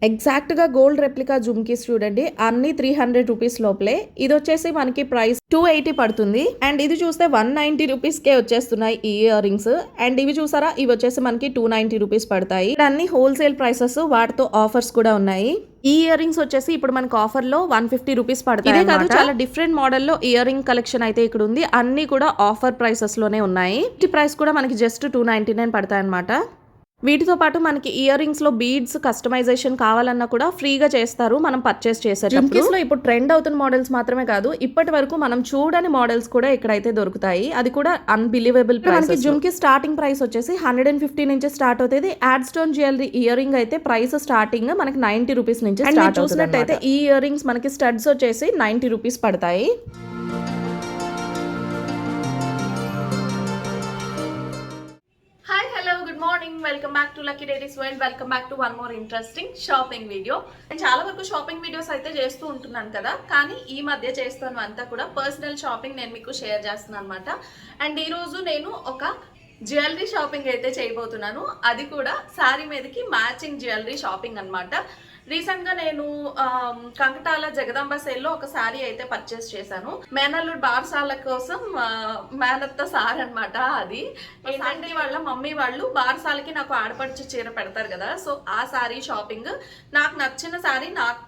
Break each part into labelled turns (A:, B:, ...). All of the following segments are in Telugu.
A: ఎగ్జాక్ట్‌గా గోల్డ్ రెప్లికా జుమ్కీస్ చూడండి. అన్నీ 300 రూపీస్ లోపలే. ఇదొచ్చేసి మనకి ప్రైస్ 280 పడుతుంది. అండ్ ఇది చూస్తే 190 రూపీస్‌కే వచ్చేస్తున్నాయి ఈ ఇయర్ రింగ్స్. అండ్ ఇవి చూసారా, ఇవి వచ్చేసి మనకి 290 రూపీస్ పడతాయి. అన్ని హోల్సేల్ ప్రైసెస్, వాటితో ఆఫర్స్ కూడా ఉన్నాయి. ఈ ఇయర్ రింగ్స్ వచ్చేసి ఇప్పుడు మనకి ఆఫర్ లో 150 రూపీస్ పడతాయి. ఇదే కాదు, చాలా డిఫరెంట్ మోడల్ లో ఇయర్ రింగ్ కలెక్షన్ అయితే ఇక్కడ ఉంది. అన్ని కూడా ఆఫర్ ప్రైసెస్ లోనే ఉన్నాయి. ఈ ప్రైస్ కూడా మనకి జస్ట్ 299 పడతాయి అనమాట. వీటితో పాటు మనకి ఇయర్ రింగ్స్ లో బీడ్స్ కస్టమైజేషన్ కావాలన్నా కూడా ఫ్రీగా చేస్తారు మనం పర్చేస్ చేసేటప్పుడు. జుమ్కీస్ లో ఇప్పుడు ట్రెండ్ అవుతున్న మోడల్స్ మాత్రమే కాదు, ఇప్పటి వరకు మనం చూడని మోడల్స్ కూడా ఇక్కడైతే దొరుకుతాయి. అది కూడా అన్బిలీవబుల్ ప్రైస్. మనకి జుమ్కీ స్టార్టింగ్ ప్రైస్ వచ్చేసి 150 నుంచి స్టార్ట్ అవుతుంది. Add stone jewellery ear ring అయితే ప్రైస్ స్టార్టింగ్ మనకి 90 రూపీస్ నుంచి స్టార్ట్. చూసినట్టయితే ఈ ఇయర్ రింగ్స్ మనకి స్టడ్స్ వచ్చేసి 90 రూపీస్ పడతాయి. Welcome back to lucky diaries world. Welcome back to one more interesting shopping video. నేను చాలా వరకు షాపింగ్ వీడియోస్ అయితే చేస్తూ ఉంటున్నాను కదా, కానీ ఈ మధ్య చేస్తాను అంతా కూడా పర్సనల్ షాపింగ్ నేను మీకు షేర్ చేస్తున్నాను అనమాట. అండ్ ఈరోజు నేను ఒక జ్యువెలరీ షాపింగ్ అయితే చేయబోతున్నాను. అది కూడా శారీ మీదకి మ్యాచింగ్ జ్యువెలరీ షాపింగ్ అనమాట. రీసెంట్ గా నేను కంకటాల జగదాంబ సేల్ లో ఒక శారీ అయితే పర్చేస్ చేశాను. మేనల్లుడు బార్సాల కోసం మేనత్త సారీ అనమాట. అది ఏంటంటే వాళ్ళ మమ్మీ వాళ్ళు బార్సాలకి నాకు ఆడపడుచు చీర పెడతారు కదా, సో ఆ శారీ షాపింగ్. నాకు నచ్చిన శారీ నాకు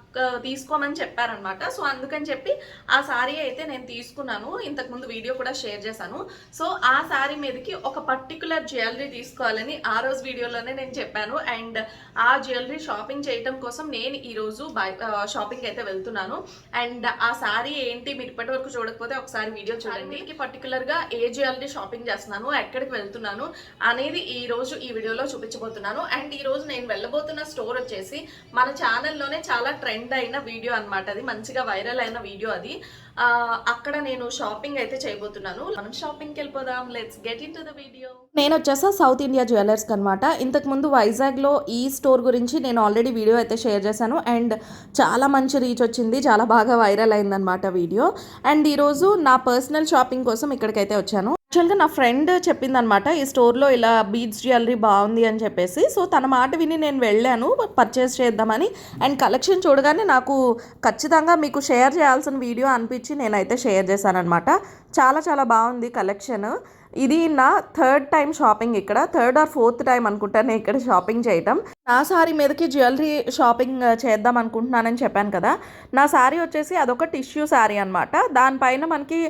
A: తీసుకోమని చెప్పారనమాట. సో అందుకని చెప్పి ఆ శారీ అయితే నేను తీసుకున్నాను. ఇంతకుముందు వీడియో కూడా షేర్ చేశాను. సో ఆ శారీ మీదకి ఒక పర్టికులర్ జ్యువెలరీ తీసుకోవాలని ఆ రోజు వీడియోలోనే నేను చెప్పాను. అండ్ ఆ జ్యువెలరీ షాపింగ్ చేయడం కోసం నేను ఈరోజు షాపింగ్ అయితే వెళ్తున్నాను. అండ్ ఆ శారీ ఏంటి మీరు ఇప్పటి వరకు చూడకపోతే ఒకసారి వీడియో చూడండి. పర్టికులర్గా ఏ జ్యువెలరీ షాపింగ్ చేస్తున్నాను, ఎక్కడికి వెళ్తున్నాను అనేది ఈ రోజు ఈ వీడియోలో చూపించబోతున్నాను. అండ్ ఈ రోజు నేను వెళ్ళబోతున్న స్టోర్ వచ్చేసి మన ఛానల్లోనే చాలా ట్రెండ్ అయిన వీడియో అనమాట. అది మంచిగా వైరల్ అయిన వీడియో. అది అక్కడ నేను షాపింగ్ అయితే చేయబోతున్నాను. మనం షాపింగ్కి వెళ్ళిపోదాం. Let's get in to the video. నేను వచ్చేసా సౌత్ ఇండియా జ్యువెలర్స్కి అనమాట. ఇంతకు ముందు వైజాగ్లో ఈ స్టోర్ గురించి నేను ఆల్రెడీ వీడియో అయితే షేర్ చేశాను. అండ్ చాలా మంచి రీచ్ వచ్చింది, చాలా బాగా వైరల్ అయిందనమాట వీడియో. అండ్ ఈరోజు నా పర్సనల్ షాపింగ్ కోసం ఇక్కడికైతే వచ్చాను. యాక్చువల్గా నా ఫ్రెండ్ చెప్పిందనమాట, ఈ స్టోర్లో ఇలా బీడ్స్ జ్యువెలరీ బాగుంది అని చెప్పేసి. సో తన మాట విని నేను వెళ్ళాను పర్చేస్ చేద్దామని. అండ్ కలెక్షన్ చూడగానే నాకు ఖచ్చితంగా మీకు షేర్ చేయాల్సిన వీడియో అనిపించి నేనైతే షేర్ చేశాను అనమాట. చాలా చాలా బాగుంది కలెక్షన్. ఇది నా థర్డ్ టైం షాపింగ్ ఇక్కడ, థర్డ్ ఆర్ ఫోర్త్ టైం అనుకుంటాను ఇక్కడ షాపింగ్ చేయటం. నా శారీ మీదకి జ్యువెలరీ షాపింగ్ చేద్దాం అనుకుంటున్నానని చెప్పాను కదా. నా శారీ వచ్చేసి అదొక టిష్యూ శారీ అనమాట. దానిపైన మనకి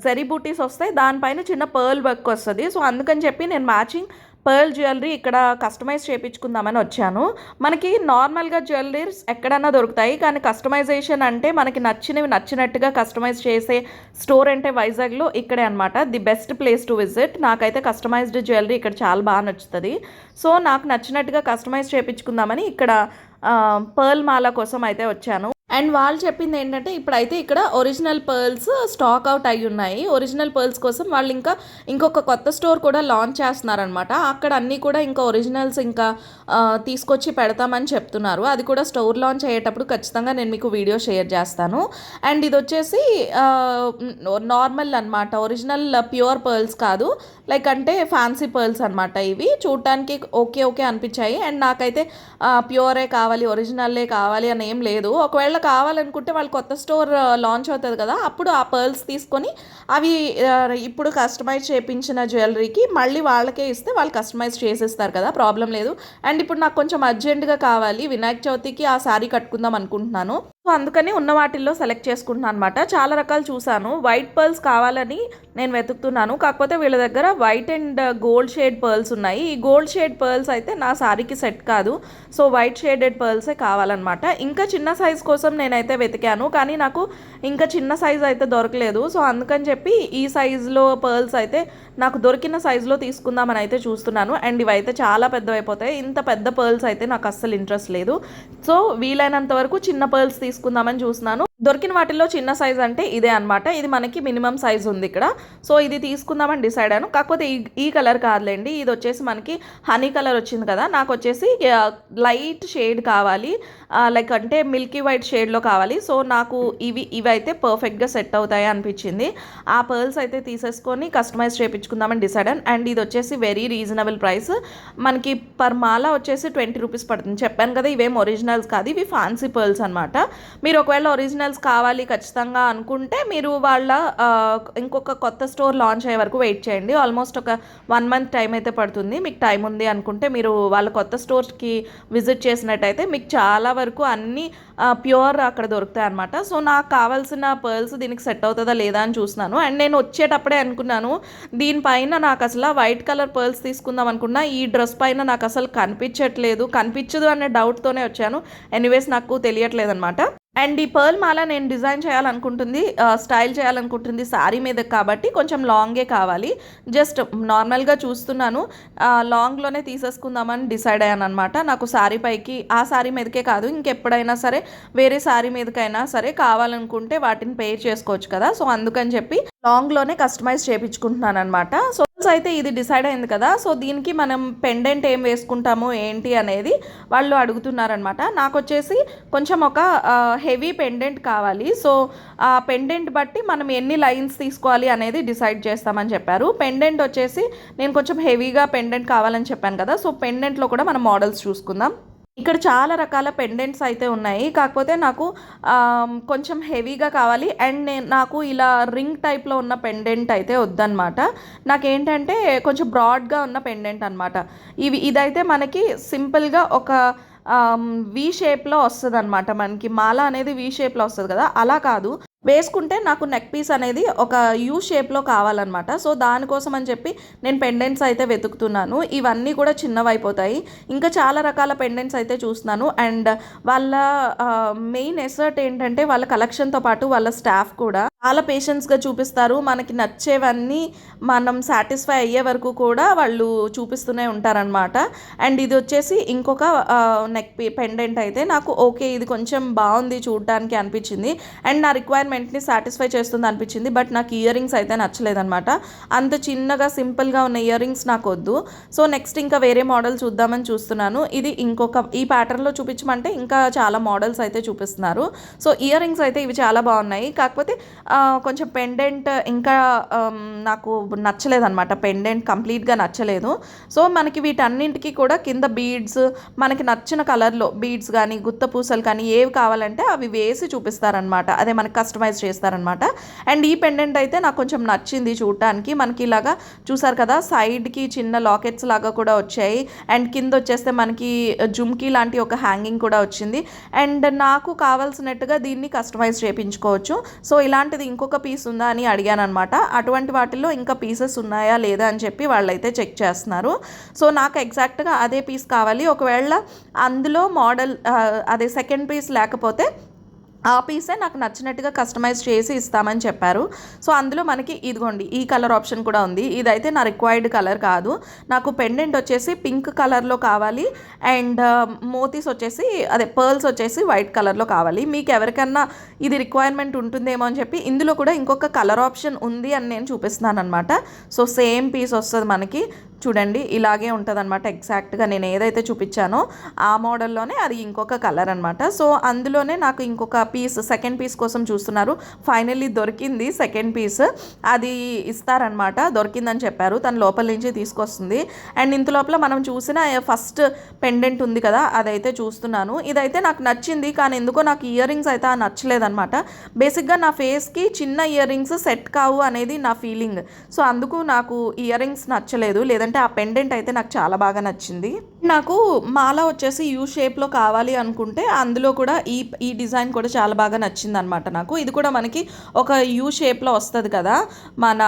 A: జరీ బూటీస్ వస్తాయి, దానిపైన చిన్న పర్ల్ వర్క్ వస్తుంది. సో అందుకని చెప్పి నేను మ్యాచింగ్ పర్ల్ జ్యువెలరీ ఇక్కడ కస్టమైజ్ చేయించుకుందామని వచ్చాను. మనకి నార్మల్గా జ్యువెలరీస్ ఎక్కడన్నా దొరుకుతాయి, కానీ కస్టమైజేషన్ అంటే మనకి నచ్చినవి నచ్చినట్టుగా కస్టమైజ్ చేసే స్టోర్ అంటే వైజాగ్లో ఇక్కడే అనమాట. The best place to visit. నాకైతే కస్టమైజ్డ్ జ్యువెలరీ ఇక్కడ చాలా బాగా నచ్చుతుంది. సో నాకు నచ్చినట్టుగా కస్టమైజ్ చేయించుకుందామని ఇక్కడ పర్ల్ మాల కోసం అయితే వచ్చాను. అండ్ వాళ్ళు చెప్పింది ఏంటంటే ఇప్పుడైతే ఇక్కడ ఒరిజినల్ పర్ల్స్ స్టాక్ అవుట్ అయి ఉన్నాయి. ఒరిజినల్ పర్ల్స్ కోసం వాళ్ళు ఇంకొక కొత్త స్టోర్ కూడా లాంచ్ చేస్తున్నారనమాట. అక్కడ అన్నీ కూడా ఇంకా ఒరిజినల్స్ ఇంకా తీసుకొచ్చి పెడతామని చెప్తున్నారు. అది కూడా స్టోర్ లాంచ్ అయ్యేటప్పుడు ఖచ్చితంగా నేను మీకు వీడియో షేర్ చేస్తాను. అండ్ ఇది వచ్చేసి నార్మల్ అనమాట, ఒరిజినల్ ప్యూర్ పర్ల్స్ కాదు, లైక్ అంటే ఫ్యాన్సీ పర్ల్స్ అనమాట. ఇవి చూడటానికి ఓకే ఓకే అనిపించాయి. అండ్ నాకైతే ప్యూరే కావాలి, ఒరిజినల్లే కావాలి అని ఏం లేదు. ఒకవేళ కావాలనుకుంటే వాళ్ళు కొత్త స్టోర్ లాంచ్ అవుతుంది కదా, అప్పుడు ఆ పర్ల్స్ తీసుకొని అవి ఇప్పుడు కస్టమైజ్ చేయించిన జ్యువెలరీకి మళ్ళీ వాళ్ళకే ఇస్తే వాళ్ళు కస్టమైజ్ చేసేస్తారు కదా, ప్రాబ్లం లేదు. అండ్ ఇప్పుడు నాకు కొంచెం అర్జెంటుగా కావాలి, వినాయక చవితికి ఆ శారీ కట్టుకుందాం అనుకుంటున్నాను. సో అందుకని ఉన్న వాటిల్లో సెలెక్ట్ చేసుకుంటున్నాను అనమాట. చాలా రకాలు చూసాను. వైట్ పర్ల్స్ కావాలని నేను వెతుకుతున్నాను, కాకపోతే వీళ్ళ దగ్గర white and gold shade pearls ఉన్నాయి. ఈ గోల్డ్ షేడ్ పర్ల్స్ అయితే నా శారీకి సెట్ కాదు. సో వైట్ షేడెడ్ పర్ల్సే కావాలన్నమాట. ఇంకా చిన్న సైజ్ కోసం నేనైతే వెతికాను, కానీ నాకు ఇంకా చిన్న సైజ్ అయితే దొరకలేదు. సో అందుకని చెప్పి ఈ సైజులో పర్ల్స్ అయితే నాకు దొరికిన సైజులో తీసుకుందామని అయితే చూస్తున్నాను. అండ్ ఇవైతే చాలా పెద్దవైపోతాయి. ఇంత పెద్ద పర్ల్స్ అయితే నాకు అస్సలు ఇంట్రెస్ట్ లేదు. సో వీలైనంత వరకు చిన్న పర్ల్స్ తీసుకుందామని చూస్తున్నాను. దొరికిన వాటిల్లో చిన్న సైజ్ అంటే ఇదే అనమాట. ఇది మనకి మినిమం సైజ్ ఉంది ఇక్కడ. సో ఇది తీసుకుందామని డిసైడ్ అయ్యాను. కాకపోతే ఈ కలర్ కాదులేండి, ఇది వచ్చేసి మనకి హనీ కలర్ వచ్చింది కదా, నాకు వచ్చేసి లైట్ షేడ్ కావాలి, లైక్ అంటే మిల్కీ వైట్ షేడ్లో కావాలి. సో నాకు ఇవి అయితే పర్ఫెక్ట్గా సెట్ అవుతాయి అనిపించింది. ఆ పర్ల్స్ అయితే తీసేసుకొని కస్టమైజ్ చేయించుకుందామని డిసైడ్ అయ్యాను. అండ్ ఇది వచ్చేసి వెరీ రీజనబుల్ ప్రైస్, మనకి పర్ మాల వచ్చేసి 20 రూపీస్ పడుతుంది. చెప్పాను కదా ఇవేం ఒరిజినల్స్ కాదు, ఇవి ఫ్యాన్సీ పర్ల్స్ అనమాట. మీరు ఒకవేళ ఒరిజినల్స్ కావాలి ఖచ్చితంగా అనుకుంటే మీరు వాళ్ళ ఇంకొక కొత్త స్టోర్ లాంచ్ అయ్యే వరకు వెయిట్ చేయండి. ఆల్మోస్ట్ ఒక 1 మంత్ టైం అయితే పడుతుంది. మీకు టైం ఉంది అనుకుంటే మీరు వాళ్ళ కొత్త స్టోర్కి విజిట్ చేసినట్టయితే మీకు చాలా వరకు అన్నీ ప్యూర్ అక్కడ దొరుకుతాయి అనమాట. సో నాకు కావాల్సిన పర్ల్స్ దీనికి సెట్ అవుతుందా లేదా అని చూస్తున్నాను. అండ్ నేను వచ్చేటప్పుడే అనుకున్నాను దీనిపైన నాకు అసలు వైట్ కలర్ పర్ల్స్ తీసుకుందాం అనుకున్నా, ఈ డ్రెస్ పైన నాకు అసలు కనిపించదు అనే డౌట్తోనే వచ్చాను. ఎనీవేస్ నాకు తెలియట్లేదు అనమాట. అండ్ ఈ పర్ల్ మాల నేను డిజైన్ చేయాలనుకుంటుంది, స్టైల్ చేయాలనుకుంటుంది శారీ మీద కాబట్టి కొంచెం లాంగే కావాలి. జస్ట్ నార్మల్గా చూస్తున్నాను, లాంగ్లోనే తీసేసుకుందామని డిసైడ్ అయ్యాను అనమాట. నాకు శారీ పైకి ఆ శారీ మీదకే కాదు ఇంకెప్పుడైనా సరే వేరే శారీ మీదకైనా సరే కావాలనుకుంటే వాటిని పేర్ చేసుకోవచ్చు కదా. సో అందుకని చెప్పి లాంగ్లోనే కస్టమైజ్ చేయించుకుంటున్నాను అనమాట. సో అయితే ఇది డిసైడ్ అయింది కదా, సో దీనికి మనం పెండెంట్ ఏం వేసుకుంటాము ఏంటి అనేది వాళ్ళు అడుగుతున్నారనమాట. నాకు వచ్చేసి కొంచెం ఒక హెవీ పెండెంట్ కావాలి. సో ఆ పెండెంట్ బట్టి మనం ఎన్ని లైన్స్ తీసుకోవాలి అనేది డిసైడ్ చేస్తామని చెప్పారు. పెండెంట్ వచ్చేసి నేను కొంచెం హెవీగా పెండెంట్ కావాలని చెప్పాను కదా, సో పెండెంట్లో కూడా మనం మోడల్స్ చూసుకుందాం. ఇక్కడ చాలా రకాల పెండెంట్స్ అయితే ఉన్నాయి, కాకపోతే నాకు కొంచెం హెవీగా కావాలి. అండ్ నాకు ఇలా రింగ్ టైప్లో ఉన్న పెండెంట్ అయితే వద్దనమాట. నాకేంటంటే కొంచెం బ్రాడ్గా ఉన్న పెండెంట్ అనమాట. ఇదైతే మనకి సింపుల్గా ఒక వి షేప్లో వస్తుంది అనమాట. మనకి మాల అనేది వి షేప్లో వస్తుంది కదా, అలా కాదు, వేసుకుంటే నాకు నెక్ పీస్ అనేది ఒక యూ షేప్లో కావాలన్నమాట. సో దానికోసం అని చెప్పి నేను పెండెంట్స్ అయితే వెతుకుతున్నాను. ఇవన్నీ కూడా చిన్నవైపోతాయి. ఇంకా చాలా రకాల పెండెంట్స్ అయితే చూస్తున్నాను. అండ్ వాళ్ళ మెయిన్ ఎసర్ట్ ఏంటంటే వాళ్ళ కలెక్షన్తో పాటు వాళ్ళ స్టాఫ్ కూడా చాలా పేషెన్స్గా చూపిస్తారు. మనకి నచ్చేవన్నీ మనం సాటిస్ఫై అయ్యే వరకు కూడా వాళ్ళు చూపిస్తూనే ఉంటారనమాట. అండ్ ఇది వచ్చేసి ఇంకొక నెక్ పెండెంట్ అయితే నాకు ఓకే, ఇది కొంచెం బాగుంది చూడటానికి అనిపించింది. అండ్ నా రిక్వైర్మెంట్ని సాటిస్ఫై చేస్తుంది అనిపించింది. బట్ నాకు ఇయర్ రింగ్స్ అయితే నచ్చలేదనమాట. అంత చిన్నగా సింపుల్గా ఉన్న ఇయర్ రింగ్స్ నాకు వద్దు. సో నెక్స్ట్ ఇంకా వేరే మోడల్ చూద్దామని చూస్తున్నాను. ఇది ఈ ప్యాటర్న్లో చూపించమంటే ఇంకా చాలా మోడల్స్ అయితే చూపిస్తున్నారు. సో ఇయర్ రింగ్స్ అయితే ఇవి చాలా బాగున్నాయి. కాకపోతే కొంచెం పెండెంట్ ఇంకా నాకు నచ్చలేదన్నమాట. పెండెంట్ కంప్లీట్గా నచ్చలేదు. సో మనకి వీటన్నింటికి కూడా కింద బీడ్స్ మనకి నచ్చిన కలర్లో బీడ్స్ కానీ గుత్త పూసలు కానీ ఏవి కావాలంటే అవి వేసి చూపిస్తారనమాట. అదే మనకి కస్టమైజ్ చేస్తారనమాట. అండ్ ఈ పెండెంట్ అయితే నాకు కొంచెం నచ్చింది చూడటానికి. మనకి ఇలాగా చూసారు కదా, సైడ్కి చిన్న లాకెట్స్ లాగా కూడా వచ్చాయి. అండ్ కింద వచ్చేస్తే మనకి జుమ్కీ లాంటి ఒక హ్యాంగింగ్ కూడా వచ్చింది. అండ్ నాకు కావాల్సినట్టుగా దీన్ని కస్టమైజ్ చేయించుకోవచ్చు. సో ఇలాంటిది ఇంకొక పీస్ ఉందా అని అడిగాను అనమాట. అటువంటి వాటిల్లో ఇంకా పీసెస్ ఉన్నాయా లేదా అని చెప్పి వాళ్ళైతే చెక్ చేస్తున్నారు. సో నాకు ఎగ్జాక్ట్గా అదే పీస్ కావాలి. ఒకవేళ అందులో మోడల్ అదే సెకండ్ పీస్ లేకపోతే ఆ పీసే నాకు నచ్చినట్టుగా కస్టమైజ్ చేసి ఇస్తామని చెప్పారు. సో అందులో మనకి ఇదిగోండి ఈ కలర్ ఆప్షన్ కూడా ఉంది. ఇదైతే నా రిక్వైర్డ్ కలర్ కాదు. నాకు పెండెంట్ వచ్చేసి పింక్ కలర్లో కావాలి. అండ్ మోతీస్ వచ్చేసి అదే పర్ల్స్ వచ్చేసి వైట్ కలర్లో కావాలి. మీకు ఎవరికన్నా ఇది రిక్వైర్మెంట్ ఉంటుందేమో అని చెప్పి ఇందులో కూడా ఇంకొక కలర్ ఆప్షన్ ఉంది అని నేను చూపిస్తున్నాను అనమాట. సో సేమ్ పీస్ వస్తుంది మనకి, చూడండి ఇలాగే ఉంటుంది అనమాట. ఎగ్జాక్ట్గా నేను ఏదైతే చూపించానో ఆ మోడల్లోనే అది ఇంకొక కలర్ అనమాట. సో అందులోనే నాకు ఇంకొక పీస్ సెకండ్ పీస్ కోసం చూస్తున్నారు. ఫైనల్లీ దొరికింది సెకండ్ పీస్, అది ఇస్తారనమాట. దొరికిందని చెప్పారు, తను లోపల నుంచి తీసుకొస్తుంది. అండ్ ఇంత లోపల మనం చూసిన ఫస్ట్ పెండెంట్ ఉంది కదా, అదైతే చూస్తున్నాను. ఇదైతే నాకు నచ్చింది, కానీ ఎందుకో నాకు ఇయర్ రింగ్స్ అయితే నచ్చలేదనమాట. బేసిక్గా నా ఫేస్కి చిన్న ఇయర్ రింగ్స్ సెట్ కావు అనేది నా ఫీలింగ్. సో అందుకు నాకు ఇయర్ రింగ్స్ నచ్చలేదు. లేదంటే ఆ పెండెంట్ అయితే నాకు చాలా బాగా నచ్చింది. నాకు మాల వచ్చేసి యూ షేప్లో కావాలి అనుకుంటే అందులో కూడా ఈ డిజైన్ కూడా చాలా బాగా నచ్చింది అనమాట నాకు. ఇది కూడా మనకి ఒక యూ షేప్లో వస్తుంది కదా, మన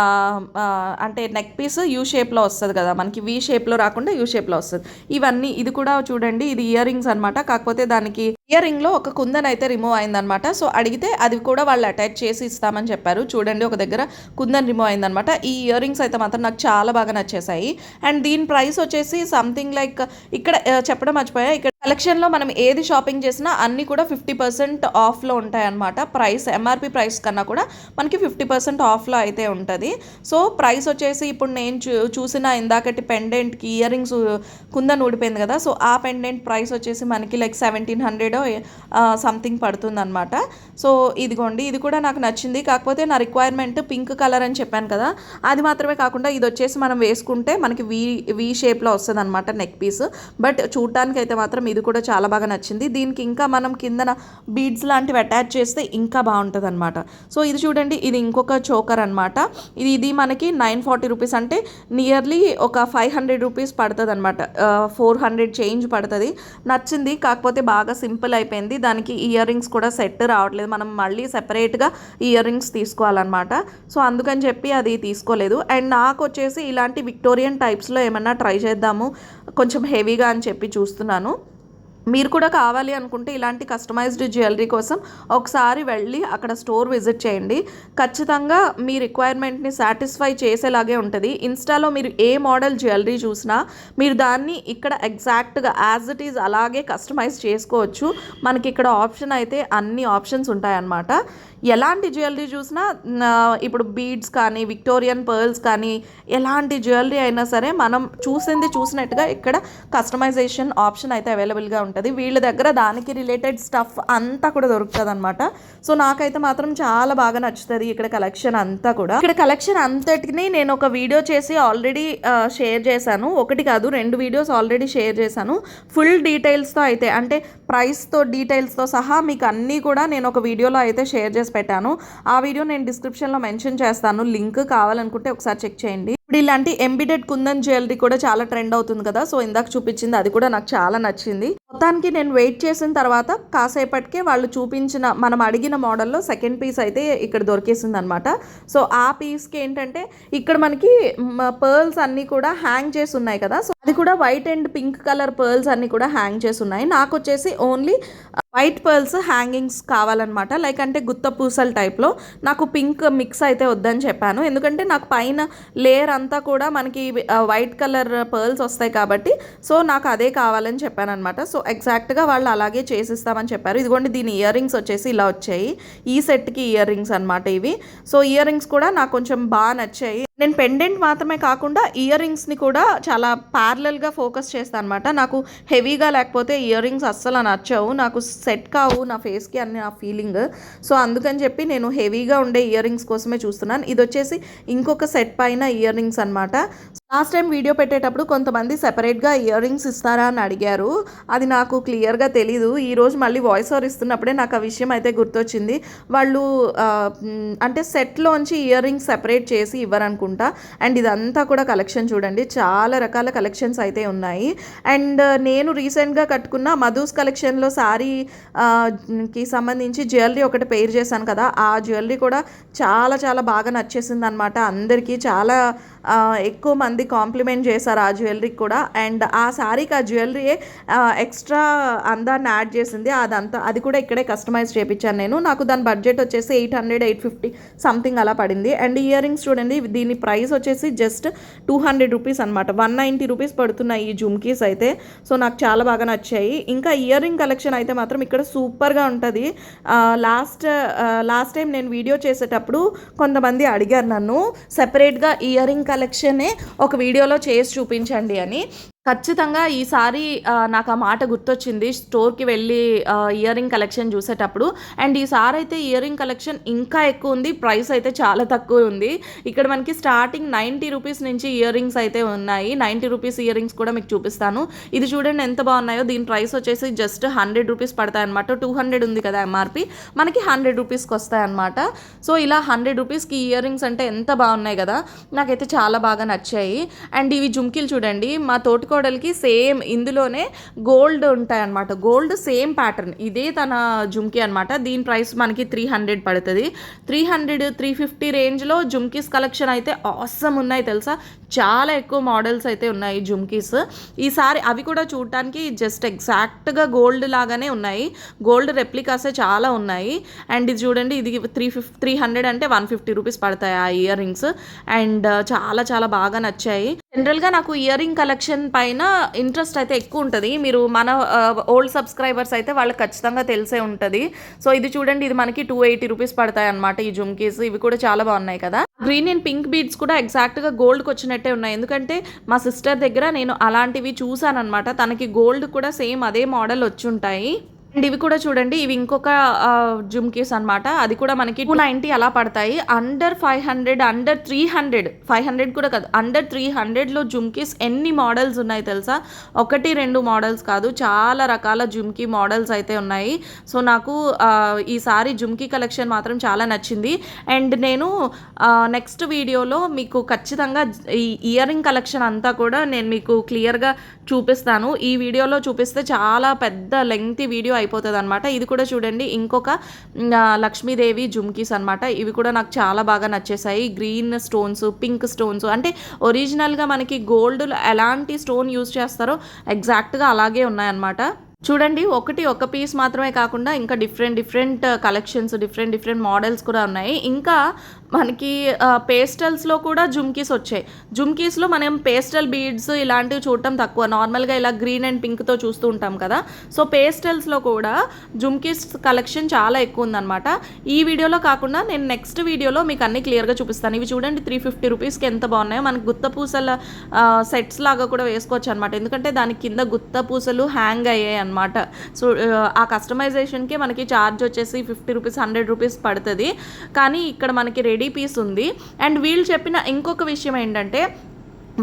A: అంటే నెక్ పీస్ యూ షేప్లో వస్తుంది కదా, మనకి వి షేప్లో రాకుండా యూ షేప్లో వస్తుంది. ఇవన్నీ ఇది కూడా చూడండి, ఇది ఇయర్ రింగ్స్ అనమాట. కాకపోతే దానికి ఇయర్ రింగ్లో ఒక కుందన్ అయితే రిమూవ్ అయిందనమాట. సో అడిగితే అది కూడా వాళ్ళు అటాచ్ చేసి ఇస్తామని చెప్పారు. చూడండి ఒక దగ్గర కుందన్ రిమూవ్ అయిందనమాట. ఈ ఇయర్ రింగ్స్ అయితే మాత్రం నాకు చాలా బాగా నచ్చేసాయి. అండ్ దీని ప్రైస్ వచ్చేసి సంథింగ్ లైక్ ఇక్కడ చెప్పడం మర్చిపోయా, ఇక్కడ కలెక్షన్లో మనం ఏది షాపింగ్ చేసినా అన్నీ కూడా 50% ఆఫ్లో ఉంటాయన్నమాట. ప్రైస్ ఎంఆర్పి ప్రైస్ కన్నా కూడా మనకి 50% ఆఫ్లో అయితే ఉంటుంది. సో ప్రైస్ వచ్చేసి ఇప్పుడు నేను చూసిన ఇందాకటి పెండెంట్కి ఇయర్ రింగ్స్ కుందన్ ఊడిపోయింది కదా, సో ఆ పెండెంట్ ప్రైస్ వచ్చేసి మనకి లైక్ 1700 సంథింగ్ పడుతుంది అనమాట. సో ఇదిగోండి, ఇది కూడా నాకు నచ్చింది. కాకపోతే నా రిక్వైర్మెంట్ పింక్ కలర్ అని చెప్పాను కదా, అది మాత్రమే కాకుండా ఇది వచ్చేసి మనం వేసుకుంటే మనకి వి షేప్లో వస్తుంది అనమాట నెక్ పీస్. బట్ చూడటానికి అయితే మాత్రం ఇది కూడా చాలా బాగా నచ్చింది. దీనికి ఇంకా మనం కిందన బీడ్స్ లాంటివి అటాచ్ చేస్తే ఇంకా బాగుంటుంది అనమాట. సో ఇది చూడండి, ఇది ఇంకొక చోకర్ అనమాట. ఇది మనకి 940 రూపీస్, అంటే నియర్లీ ఒక 500 రూపీస్ పడుతుంది అనమాట. 400 చేంజ్ పడుతుంది. నచ్చింది, కాకపోతే బాగా సింపుల్ అయిపోయింది. దానికి ఇయర్ రింగ్స్ కూడా సెట్ రావట్లేదు, మనం మళ్ళీ సెపరేట్గా ఇయర్ రింగ్స్ తీసుకోవాలన్నమాట. సో అందుకని చెప్పి అది తీసుకోలేదు. అండ్ నాకు వచ్చేసి ఇలాంటి విక్టోరియన్ టైప్స్లో ఏమన్నా ట్రై చేద్దాము కొంచెం హెవీగా అని చెప్పి చూస్తున్నాను. మీరు కూడా కావాలి అనుకుంటే ఇలాంటి కస్టమైజ్డ్ జ్యువెలరీ కోసం ఒకసారి వెళ్ళి అక్కడ స్టోర్ విజిట్ చేయండి. ఖచ్చితంగా మీ రిక్వైర్మెంట్ని సాటిస్ఫై చేసేలాగే ఉంటుంది. ఇన్స్టాలో మీరు ఏ మోడల్ జ్యువెలరీ చూసినా మీరు దాన్ని ఇక్కడ ఎగ్జాక్ట్గా యాజ్ ఇట్ ఈజ్ అలాగే కస్టమైజ్ చేసుకోవచ్చు. మనకి ఇక్కడ ఆప్షన్ అయితే అన్ని ఆప్షన్స్ ఉంటాయన్నమాట. ఎలాంటి జ్యువెలరీ చూసినా ఇప్పుడు బీడ్స్ కానీ విక్టోరియన్ పర్ల్స్ కానీ ఎలాంటి జ్యువెలరీ అయినా సరే మనం చూసినట్టుగా ఇక్కడ కస్టమైజేషన్ ఆప్షన్ అయితే అవైలబుల్గా ఉంటుంది. వీళ్ళ దగ్గర దానికి రిలేటెడ్ స్టఫ్ అంతా కూడా దొరుకుతుంది అనమాట. సో నాకైతే మాత్రం చాలా బాగా నచ్చుతుంది ఇక్కడ కలెక్షన్ అంతా కూడా. ఇక్కడ కలెక్షన్ అంతటిని నేను ఒక వీడియో చేసి ఆల్రెడీ షేర్ చేశాను. ఒకటి కాదు, 2 వీడియోస్ ఆల్రెడీ షేర్ చేశాను. ఫుల్ డీటెయిల్స్తో అయితే, అంటే ప్రైస్తో డీటెయిల్స్తో సహా మీకు అన్నీ కూడా నేను ఒక వీడియోలో అయితే షేర్ చేసి పెట్టాను. ఆ వీడియో నేను డిస్క్రిప్షన్లో మెన్షన్ చేస్తాను, లింక్ కావాలనుకుంటే ఒకసారి చెక్ చేయండి. ఇప్పుడు ఇలాంటి ఎంబిడెడ్ కుందన్ జ్యువెలరీ కూడా చాలా ట్రెండ్ అవుతుంది కదా, సో ఇందాక చూపించింది అది కూడా నాకు చాలా నచ్చింది. మొత్తానికి నేను వెయిట్ చేసిన తర్వాత కాసేపటికే వాళ్ళు చూపించిన మనం అడిగిన మోడల్లో సెకండ్ పీస్ అయితే ఇక్కడ దొరికేసింది అనమాట. సో ఆ పీస్కి ఏంటంటే ఇక్కడ మనకి పర్ల్స్ అన్నీ కూడా హ్యాంగ్ చేసి ఉన్నాయి కదా, సో అది కూడా white and pink colour pearls అన్నీ కూడా హ్యాంగ్ చేసి ఉన్నాయి. నాకు వచ్చేసి ఓన్లీ వైట్ పర్ల్స్ హ్యాంగింగ్స్ కావాలన్నమాట, లైక్ అంటే గుత్త పూసల టైప్లో. నాకు పింక్ మిక్స్ అయితే వద్దని చెప్పాను, ఎందుకంటే నాకు పైన లేయర్ అంతా కూడా మనకి వైట్ కలర్ పర్ల్స్ వస్తాయి కాబట్టి సో నాకు అదే కావాలని చెప్పాను అనమాట. సో ఎగ్జాక్ట్గా వాళ్ళు అలాగే చేసిస్తామని చెప్పారు. ఇదిగోండి, దీని ఇయర్ రింగ్స్ వచ్చేసి ఇలా వచ్చాయి. ఈ సెట్కి ఇయర్ రింగ్స్ అనమాట ఇవి. సో ఇయర్ రింగ్స్ కూడా నాకు కొంచెం బాగా నచ్చాయి. నేను పెండెంట్ మాత్రమే కాకుండా ఇయర్ రింగ్స్ని కూడా చాలా ప్యారలల్గా ఫోకస్ చేస్తాను అనమాట. నాకు హెవీగా లేకపోతే ఇయర్ రింగ్స్ అస్సలు నచ్చవు, నాకు సెట్ కావు నా ఫేస్కి అని నా ఫీలింగ్. సో అందుకని చెప్పి నేను హెవీగా ఉండే ఇయర్ రింగ్స్ కోసమే చూస్తున్నాను. ఇది వచ్చేసి ఇంకొక సెట్ పైన ఇయర్ రింగ్స్ అనమాట. లాస్ట్ టైం వీడియో పెట్టేటప్పుడు కొంతమంది సెపరేట్గా ఇయర్ రింగ్స్ ఇస్తారా అని అడిగారు, అది నాకు క్లియర్గా తెలీదు. ఈరోజు మళ్ళీ వాయిస్ ఓవర్ ఇస్తున్నప్పుడే నాకు ఆ విషయం అయితే గుర్తొచ్చింది. వాళ్ళు అంటే సెట్లోంచి ఇయర్ రింగ్స్ సెపరేట్ చేసి ఇవ్వరనుకుంటా. అండ్ ఇదంతా కూడా కలెక్షన్ చూడండి, చాలా రకాల కలెక్షన్స్ అయితే ఉన్నాయి. అండ్ నేను రీసెంట్గా కట్టుకున్న మధుస్ కలెక్షన్లో శారీకి సంబంధించి జ్యువెలరీ ఒకటి పేర్ చేశాను కదా, ఆ జ్యువెలరీ కూడా చాలా చాలా బాగా నచ్చేసింది అనమాట. అందరికీ చాలా ఎక్కువ మంది కాంప్లిమెంట్ చేశారు ఆ జ్యువెలరీకి కూడా. అండ్ ఆ శారీకి ఆ జ్యువెలరీయే ఎక్స్ట్రా అందాన్ని యాడ్ చేసింది. అది కూడా ఇక్కడే కస్టమైజ్ చేయించాను నేను. నాకు దాని బడ్జెట్ వచ్చేసి 800-850 సంథింగ్ అలా పడింది. అండ్ ఇయర్ రింగ్స్ చూడండి, దీని ప్రైస్ వచ్చేసి జస్ట్ 200 రూపీస్ అనమాట. 190 రూపీస్ పడుతున్నాయి ఈ జుమ్కీస్ అయితే. సో నాకు చాలా బాగా నచ్చాయి. ఇంకా ఇయర్ రింగ్ కలెక్షన్ అయితే మాత్రం ఇక్కడ సూపర్గా ఉంటుంది. లాస్ట్ టైం నేను వీడియో చేసేటప్పుడు కొంతమంది అడిగారు నన్ను సెపరేట్గా ఇయర్ రింగ్ కలెక్షనే ఒక వీడియోలో చేసి చూపించండి అని. ఖచ్చితంగా ఈసారి నాకు ఆ మాట గుర్తొచ్చింది స్టోర్కి వెళ్ళి ఇయర్ రింగ్ కలెక్షన్ చూసేటప్పుడు. అండ్ ఈసారి అయితే ఇయర్ రింగ్ కలెక్షన్ ఇంకా ఎక్కువ ఉంది, ప్రైస్ అయితే చాలా తక్కువ ఉంది. ఇక్కడ మనకి స్టార్టింగ్ 90 రూపీస్ నుంచి ఇయర్ రింగ్స్ అయితే ఉన్నాయి. 90 రూపీస్ ఇయర్ రింగ్స్ కూడా మీకు చూపిస్తాను. ఇది చూడండి ఎంత బాగున్నాయో. దీని ప్రైస్ వచ్చేసి జస్ట్ 100 రూపీస్ పడతాయన్నమాట. 200 ఉంది కదా ఎంఆర్పి, మనకి 100 రూపీస్కి వస్తాయన్నమాట. సో ఇలా 100 రూపీస్కి ఇయర్ రింగ్స్ అంటే ఎంత బాగున్నాయి కదా, నాకైతే చాలా బాగా నచ్చాయి. అండ్ ఇవి జుమ్కీలు చూడండి, మా తోటికోడలికి సేమ్ ఇందులోనే గోల్డ్ ఉంటాయన్నమాట. గోల్డ్ సేమ్ ప్యాటర్న్, ఇదే తన జుమ్కీ అనమాట. దీని ప్రైస్ మనకి 300 పడుతుంది. 300-350 రేంజ్లో జుమ్కీస్ కలెక్షన్ అయితే ఆసమ్ ఉన్నాయి తెలుసా. చాలా ఎక్కువ మోడల్స్ అయితే ఉన్నాయి జుమ్కీస్. ఈసారి అవి కూడా చూడటానికి జస్ట్ ఎగ్జాక్ట్గా గోల్డ్ లాగానే ఉన్నాయి, గోల్డ్ రెప్లికాసే చాలా ఉన్నాయి. అండ్ ఇది చూడండి, ఇది 300 అంటే 150 రూపీస్ పడతాయి ఆ ఇయర్ రింగ్స్. అండ్ చాలా చాలా బాగా నచ్చాయి. జనరల్‌గా నాకు ఇయర్ రింగ్ కలెక్షన్ పైన ఇంట్రెస్ట్ అయితే ఎక్కువుంటది. మీరు మన ఓల్డ్ సబ్‌స్క్రైబర్స్ అయితే వాళ్ళకి ఖచ్చితంగా తెలిసే ఉంటది. సో, ఇది చూడండి, ఇది మనకి రూ. 280 పడతాయన్నమాట ఈ జుమ్కీస్. ఇవి కూడా చాలా బాగున్నాయి కదా! గ్రీన్ అండ్ పింక్ బీడ్స్ కూడా ఎగ్జాక్ట్‌గా గోల్డ్‌కొచ్చినట్టే ఉన్నాయి. ఎందుకంటే మా సిస్టర్ దగ్గర నేను అలాంటివి చూసానన్నమాట. తనకి గోల్డ్ కూడా సేమ్ అదే మోడల్ వచ్చుంటాయి. అండ్ ఇవి కూడా చూడండి, ఇవి ఇంకొక జుమ్కీస్ అనమాట. అది కూడా మనకి 290 అలా పడతాయి. అండర్ 500, అండర్ 300, 500 కూడా కాదు, అండర్ 300లో జుమ్కీస్ ఎన్ని మోడల్స్ ఉన్నాయి తెలుసా? 1, 2 మోడల్స్ కాదు, చాలా రకాల జుమ్కీ మోడల్స్ అయితే ఉన్నాయి. సో నాకు ఈసారి జుమ్కీ కలెక్షన్ మాత్రం చాలా నచ్చింది. అండ్ నేను నెక్స్ట్ వీడియోలో మీకు ఖచ్చితంగా ఈ ఇయర్ రింగ్ కలెక్షన్ అంతా కూడా నేను మీకు క్లియర్గా చూపిస్తాను. ఈ వీడియోలో చూపిస్తే చాలా పెద్ద లెంగ్తీ వీడియో అయిపోతుంది అనమాట. ఇది కూడా చూడండి, ఇంకొక లక్ష్మీదేవి జుమ్కీస్ అనమాట. ఇవి కూడా నాకు చాలా బాగా నచ్చేసాయి. గ్రీన్ స్టోన్స్, పింక్ స్టోన్స్, అంటే ఒరిజినల్గా మనకి గోల్డ్ ఎలాంటి స్టోన్ యూజ్ చేస్తారో ఎగ్జాక్ట్గా అలాగే ఉన్నాయన్నమాట. చూడండి, ఒక పీస్ మాత్రమే కాకుండా ఇంకా డిఫరెంట్ కలెక్షన్స్, డిఫరెంట్ మోడల్స్ కూడా ఉన్నాయి. ఇంకా మనకి పేస్టల్స్లో కూడా జుమ్కీస్ వచ్చాయి. జుమ్కీస్లో మనం పేస్టల్ బీడ్స్ ఇలాంటివి చూడటం తక్కువ, నార్మల్గా ఇలా గ్రీన్ అండ్ పింక్తో చూస్తూ ఉంటాం కదా. సో పేస్టల్స్లో కూడా జుమ్కీస్ కలెక్షన్ చాలా ఎక్కువ ఉందన్నమాట. ఈ వీడియోలో కాకుండా నేను నెక్స్ట్ వీడియోలో మీకు అన్ని క్లియర్గా చూపిస్తాను. ఇవి చూడండి, 350 రూపీస్కి ఎంత బాగున్నాయో. మనకి గుత్త పూసల సెట్స్ లాగా కూడా వేసుకోవచ్చు అనమాట. ఎందుకంటే దాని కింద గుత్త పూసలు హ్యాంగ్ అయ్యాయి అనమాట. సో ఆ కస్టమైజేషన్కి మనకి ఛార్జ్ వచ్చేసి 50 రూపీస్, 100 రూపీస్ పడుతుంది. కానీ ఇక్కడ మనకి రెడీ పీస్ ఉంది. అండ్ వీళ్ళు చెప్పిన ఇంకొక విషయం ఏంటంటే,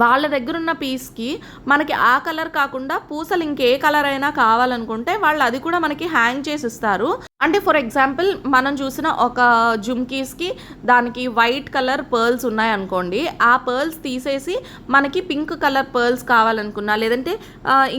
A: వాళ్ళ దగ్గర ఉన్న పీస్కి మనకి ఆ కలర్ కాకుండా పూసలు ఇంకే కలర్ అయినా కావాలనుకుంటే వాళ్ళు అది కూడా మనకి హ్యాంగ్ చేసి ఇస్తారు. అంటే ఫర్ ఎగ్జాంపుల్, మనం చూసిన ఒక జుమ్కీస్కి దానికి వైట్ కలర్ పర్ల్స్ ఉన్నాయనుకోండి, ఆ పర్ల్స్ తీసేసి మనకి పింక్ కలర్ పర్ల్స్ కావాలనుకున్నా, లేదంటే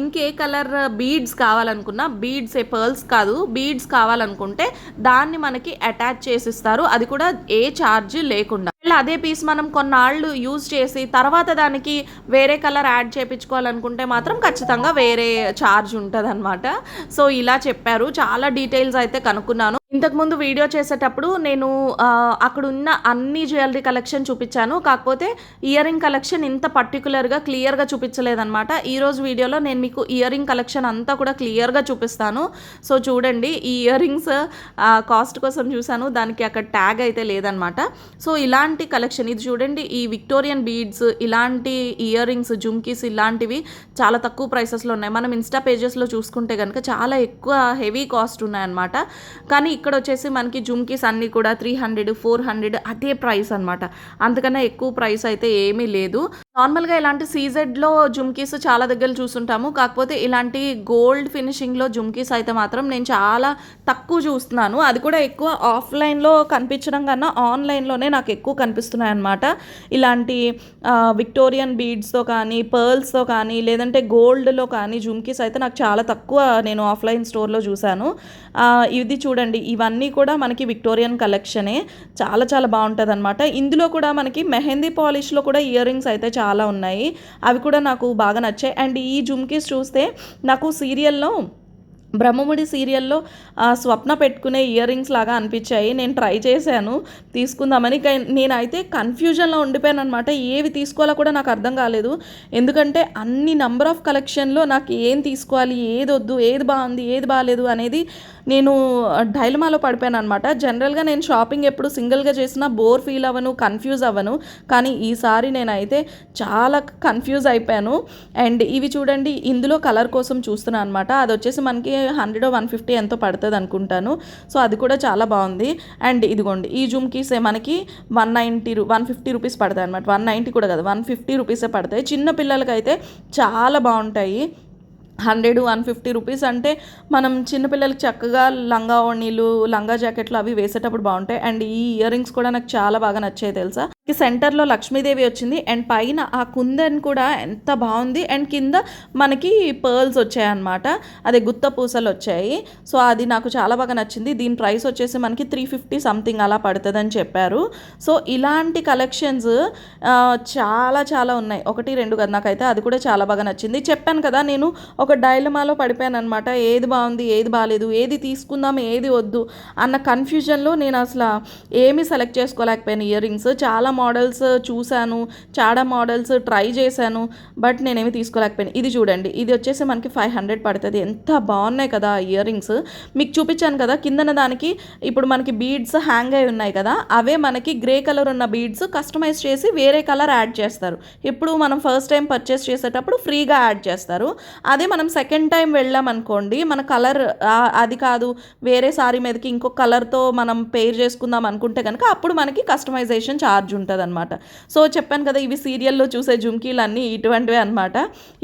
A: ఇంకే కలర్ బీడ్స్ కావాలనుకున్నా, బీడ్స్ పర్ల్స్ కాదు, బీడ్స్ కావాలనుకుంటే దాన్ని మనకి అటాచ్ చేసిస్తారు. అది కూడా ఏ ఛార్జ్ లేకుండా. అదే పీస్ మనం కొన్నాళ్ళు యూజ్ చేసి తర్వాత దానికి వేరే కలర్ యాడ్ చేయించుకోవాలనుకుంటే మాత్రం ఖచ్చితంగా వేరే ఛార్జ్ ఉంటుంది అనమాట. సో ఇలా చెప్పారు. చాలా డీటెయిల్స్ అయితే కనుక్కున్నాను. ఇంతకుముందు వీడియో చేసేటప్పుడు నేను అక్కడ ఉన్న అన్ని జ్యువెలరీ కలెక్షన్ చూపించాను. కాకపోతే ఇయర్ రింగ్ కలెక్షన్ ఇంత పర్టికులర్గా క్లియర్గా చూపించలేదన్నమాట. ఈరోజు వీడియోలో నేను మీకు ఇయర్ రింగ్ కలెక్షన్ అంతా కూడా క్లియర్గా చూపిస్తాను. సో చూడండి, ఈ ఇయర్ రింగ్స్ కాస్ట్ కోసం చూశాను, దానికి అక్కడ ట్యాగ్ అయితే లేదనమాట. సో ఇలాంటి కలెక్షన్ ఇది చూడండి, ఈ విక్టోరియన్ బీడ్స్, ఇలాంటి ఇయర్ రింగ్స్, జుమ్కీస్ ఇలాంటివి చాలా తక్కువ ప్రైసెస్లో ఉన్నాయి. మనం ఇన్స్టా పేజెస్లో చూసుకుంటే కనుక చాలా ఎక్కువ హెవీ కాస్ట్ ఉన్నాయన్నమాట. కానీ ఇక్కడ వచ్చేసి మనకి జుమ్కీస్ అన్నీ కూడా 300, 400 అదే ప్రైస్ అనమాట. అంతకన్నా ఎక్కువ ప్రైస్ అయితే ఏమీ లేదు. నార్మల్గా ఇలాంటి సీజెడ్లో జుమ్కీస్ చాలా దగ్గర చూస్తుంటాము. కాకపోతే ఇలాంటి గోల్డ్ ఫినిషింగ్లో జుమ్కీస్ అయితే మాత్రం నేను చాలా తక్కువ చూస్తున్నాను. అది కూడా ఎక్కువ ఆఫ్లైన్లో కనిపించడం కన్నా ఆన్లైన్లోనే నాకు ఎక్కువ కనిపిస్తున్నాయి అన్నమాట. ఇలాంటి విక్టోరియన్ బీడ్స్తో కానీ, పర్ల్స్తో కానీ, లేదంటే గోల్డ్లో కానీ జుమ్కీస్ అయితే నాకు చాలా తక్కువ నేను ఆఫ్లైన్ స్టోర్లో చూశాను. ఇది చూడండి, ఇవన్నీ కూడా మనకి విక్టోరియన్ కలెక్షనే. చాలా బాగుంటుంది అనమాట. ఇందులో కూడా మనకి మెహందీ పాలిష్లో కూడా ఇయర్ రింగ్స్ అయితే చాలా ఉన్నాయి. అవి కూడా నాకు బాగా నచ్చాయి. అండ్ ఈ జుమ్కీస్ చూస్తే నాకు సీరియల్లో, బ్రహ్మముడి సీరియల్లో స్వప్న పెట్టుకునే ఇయర్ రింగ్స్ లాగా అనిపించాయి. నేను ట్రై చేశాను తీసుకుందామని, నేనైతే కన్ఫ్యూజన్లో ఉండిపోయాను అనమాట. ఏవి తీసుకోవాలో కూడా నాకు అర్థం కాలేదు. ఎందుకంటే అన్ని నంబర్ ఆఫ్ కలెక్షన్లో నాకు ఏం తీసుకోవాలి, ఏది వద్దు, ఏది బాగుంది, ఏది బాగాలేదు అనేది నేను డైలమాలో పడిపోయాను అనమాట. జనరల్గా నేను షాపింగ్ ఎప్పుడు సింగిల్గా చేసినా బోర్ ఫీల్ అవ్వను, కన్ఫ్యూజ్ అవ్వను. కానీ ఈసారి నేనైతే చాలా కన్ఫ్యూజ్ అయిపోయాను. అండ్ ఇవి చూడండి, ఇందులో కలర్ కోసం చూస్తున్నాను అనమాట. అది వచ్చేసి మనకి 100 150 ఎంతో పడుతుంది అనుకుంటాను. సో అది కూడా చాలా బాగుంది. అండ్ ఇదిగోండి, ఈ జుమ్కీసే మనకి 150 రూపీస్ పడతాయి అనమాట. 190 కూడా కదా, 150 రూపీసే పడతాయి. చిన్న పిల్లలకైతే చాలా బాగుంటాయి. 100 150 రూపీస్ అంటే మనం చిన్నపిల్లలకి చక్కగా లంగా ఓణీలు, లంగా జాకెట్లు అవి వేసేటప్పుడు బాగుంటాయి. అండ్ ఈ ఇయర్ రింగ్స్ కూడా నాకు చాలా బాగా నచ్చాయి తెలుసా. సెంటర్లో లక్ష్మీదేవి వచ్చింది. అండ్ పైన ఆ కుందన్ కూడా ఎంత బాగుంది. అండ్ కింద మనకి పర్ల్స్ వచ్చాయన్నమాట, అదే గుత్త పూసలు వచ్చాయి. సో అది నాకు చాలా బాగా నచ్చింది. దీని ప్రైస్ వచ్చేసి మనకి 350 సంథింగ్ అలా పడుతుందని చెప్పారు. సో ఇలాంటి కలెక్షన్స్ చాలా ఉన్నాయి. 1 2 కదా, నాకైతే అది కూడా చాలా బాగా నచ్చింది. చెప్పాను కదా, నేను ఒక డైలమాలో పడిపోయాను అనమాట. ఏది బాగుంది, ఏది బాగాలేదు, ఏది తీసుకుందాం, ఏది వద్దు అన్న కన్ఫ్యూజన్లో నేను అసలు ఏమీ సెలెక్ట్ చేసుకోలేకపోయాను ఇయర్ రింగ్స్. చాలా
B: మోడల్స్ చూశాను, చాలా మోడల్స్ ట్రై చేశాను, బట్ నేనేమి తీసుకోలేకపోయాను. ఇది చూడండి, ఇది వచ్చేసి మనకి 500 పడుతుంది. ఎంత బాగున్నాయి కదా ఇయర్ రింగ్స్. మీకు చూపించాను కదా కిందన దానికి ఇప్పుడు మనకి బీడ్స్ హ్యాంగ్ అయి ఉన్నాయి కదా, అవే మనకి గ్రే కలర్ ఉన్న బీడ్స్ కస్టమైజ్ చేసి వేరే కలర్ యాడ్ చేస్తారు. ఇప్పుడు మనం ఫస్ట్ టైం పర్చేస్ చేసేటప్పుడు ఫ్రీగా యాడ్ చేస్తారు. అదే మనం సెకండ్ టైం వెళ్ళామనుకోండి, మన కలర్ అది కాదు, వేరే సారీ మీదకి ఇంకొక కలర్తో మనం పేర్ చేసుకుందాం అనుకుంటే కనుక అప్పుడు మనకి కస్టమైజేషన్ ఛార్జ్ ఉంటుంది అనమాట. సో చెప్పాను కదా, ఇవి సీరియల్లో చూసే జుమ్కీలన్నీ ఇటువంటివే అనమాట.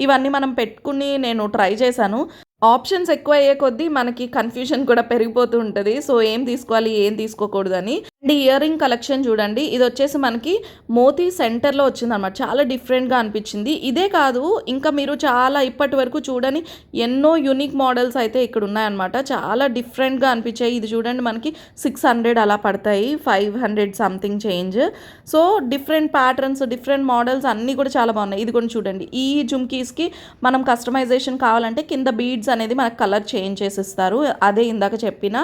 B: ఇవన్నీ మనం పెట్టుకుని నేను ట్రై చేశాను. ఆప్షన్స్ ఎక్కువ అయ్యే కొద్దీ మనకి కన్ఫ్యూజన్ కూడా పెరిగిపోతూ ఉంటుంది. సో ఏం తీసుకోవాలి ఏం తీసుకోకూడదు అని. అండ్ ఇయర్ రింగ్ కలెక్షన్ చూడండి, ఇది వచ్చేసి మనకి మోతీ సెంటర్లో వచ్చింది అనమాట. చాలా డిఫరెంట్గా అనిపించింది. ఇదే కాదు, ఇంకా మీరు చాలా ఇప్పటి వరకు చూడని ఎన్నో యూనిక్ మోడల్స్ అయితే ఇక్కడ ఉన్నాయన్నమాట. చాలా డిఫరెంట్గా అనిపించాయి. ఇది చూడండి, మనకి 600 అలా పడతాయి, 500 something change. So different patterns, different models అన్నీ కూడా చాలా బాగున్నాయి. ఇది కూడా చూడండి, ఈ జుమ్కీస్కి మనం కస్టమైజేషన్ కావాలంటే కింద బీడ్స్ అనేది మనకు కలర్ చేంజ్ చేసిస్తారు. అదే ఇందాక చెప్పిన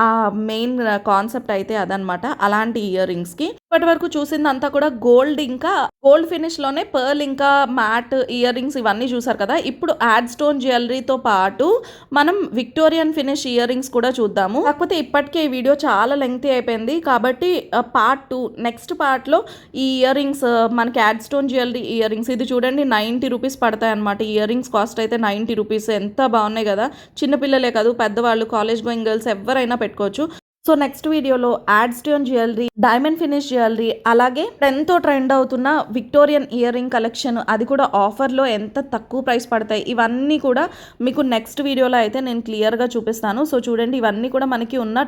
B: ఆ మెయిన్ కాన్సెప్ట్ అయితే అదనమాట. అలాంటి ఇయర్ రింగ్స్కి ఇప్పటి వరకు చూసిందంతా కూడా గోల్డ్, ఇంకా గోల్డ్ ఫినిష్లోనే పర్ల్, ఇంకా మ్యాట్ ఇయర్ రింగ్స్ ఇవన్నీ చూసారు కదా. ఇప్పుడు యాడ్ స్టోన్ జ్యువెలరీతో పాటు మనం విక్టోరియన్ ఫినిష్ ఇయర్ రింగ్స్ కూడా చూద్దాము. కాకపోతే ఇప్పటికే ఈ వీడియో చాలా లెంగ్తీ అయిపోయింది కాబట్టి పార్ట్ 2 నెక్స్ట్ పార్ట్లో ఈ ఇయర్ రింగ్స్ మనకి add stone jewellery ear rings, ఇది చూడండి 90 రూపీస్ పడతాయి అనమాట. ఇయర్ రింగ్స్ కాస్ట్ అయితే 90 రూపీస్. ఎంత బాగున్నాయి కదా. చిన్నపిల్లలే కాదు, పెద్దవాళ్ళు, కాలేజ్ గోయింగ్ గర్ల్స్ ఎవరైనా పెట్టుకోవచ్చు. సో నెక్స్ట్ వీడియోలో add stone jewellery, diamond finish jewellery, అలాగే ఎంతో ట్రెండ్ అవుతున్న విక్టోరియన్ ఇయర్ రింగ్ కలెక్షన్, అది కూడా ఆఫర్లో ఎంత తక్కువ ప్రైస్ పడతాయి, ఇవన్నీ కూడా మీకు నెక్స్ట్ వీడియోలో అయితే నేను క్లియర్గా చూపిస్తాను. సో చూడండి, ఇవన్నీ కూడా మనకి ఉన్న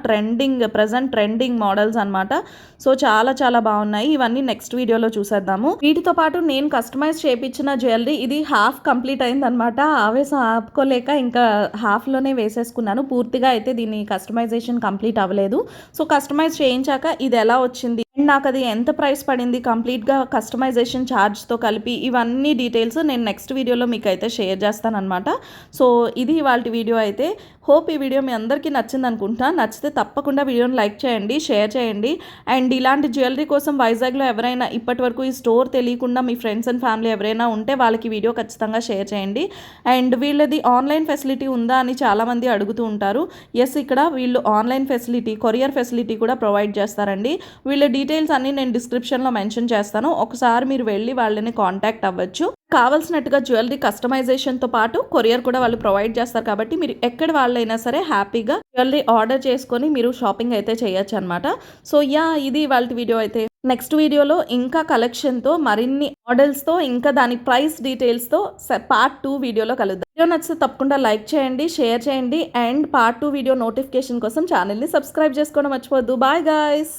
B: ప్రజెంట్ ట్రెండింగ్ మోడల్స్ అనమాట. సో చాలా చాలా బాగున్నాయి. ఇవన్నీ నెక్స్ట్ వీడియోలో చూసేద్దాము. వీటితో పాటు నేను కస్టమైజ్ చేయించిన జ్యువెలరీ ఇది హాఫ్ కంప్లీట్ అయిందనమాట. ఆవేశం ఆపుకోలేక ఇంకా హాఫ్లోనే వేసేసుకున్నాను. పూర్తిగా అయితే దీని కస్టమైజేషన్ కంప్లీట్ అవ్వలేదు. సో కస్టమైజ్ చేయించాక ఇది ఎలా వచ్చింది, నాకు అది ఎంత ప్రైస్ పడింది కంప్లీట్గా కస్టమైజేషన్ ఛార్జ్తో కలిపి, ఇవన్నీ డీటెయిల్స్ నేను నెక్స్ట్ వీడియోలో మీకు అయితే షేర్ చేస్తాను అనమాట. సో ఇది ఇవాళ వీడియో అయితే. హోప్ ఈ వీడియో మీ అందరికీ నచ్చింది అనుకుంటా. నచ్చితే తప్పకుండా వీడియోని లైక్ చేయండి, షేర్ చేయండి. అండ్ ఇలాంటి జ్యువెలరీ కోసం వైజాగ్లో ఎవరైనా ఇప్పటి వరకు ఈ స్టోర్ తెలియకుండా మీ ఫ్రెండ్స్ అండ్ ఫ్యామిలీ ఎవరైనా ఉంటే వాళ్ళకి వీడియో ఖచ్చితంగా షేర్ చేయండి. అండ్ వీళ్ళది ఆన్లైన్ ఫెసిలిటీ ఉందా అని చాలామంది అడుగుతూ ఉంటారు. ఎస్, ఇక్కడ వీళ్ళు ఆన్లైన్ ఫెసిలిటీ, కొరియర్ ఫెసిలిటీ కూడా ప్రొవైడ్ చేస్తారండి. వీళ్ళ డీటెయిల్స్ అన్నీ నేను డిస్క్రిప్షన్లో మెన్షన్ చేస్తాను. ఒకసారి మీరు వెళ్ళి వాళ్ళని కాంటాక్ట్ అవ్వచ్చు. కావాల్సినట్టుగా జ్యువెలరీ కస్టమైజేషన్తో పాటు కొరియర్ కూడా వాళ్ళు ప్రొవైడ్ చేస్తారు కాబట్టి మీరు ఎక్కడ వాళ్ళైనా సరే హ్యాపీగా జ్యువెలరీ ఆర్డర్ చేసుకొని మీరు షాపింగ్ అయితే చేయొచ్చు అనమాట. సో ఇది వాళ్ళ వీడియో అయితే. నెక్స్ట్ వీడియోలో ఇంకా కలెక్షన్తో, మరిన్ని మోడల్స్తో, ఇంకా దాని ప్రైస్ డీటెయిల్స్తో పార్ట్ 2 వీడియోలో కలుద్దాం. వీడియో నచ్చితే తప్పకుండా లైక్ చేయండి, షేర్ చేయండి. అండ్ పార్ట్ 2 వీడియో నోటిఫికేషన్ కోసం ఛానల్ని సబ్స్క్రైబ్ చేసుకోవడం మర్చిపోవద్దు. Bye guys.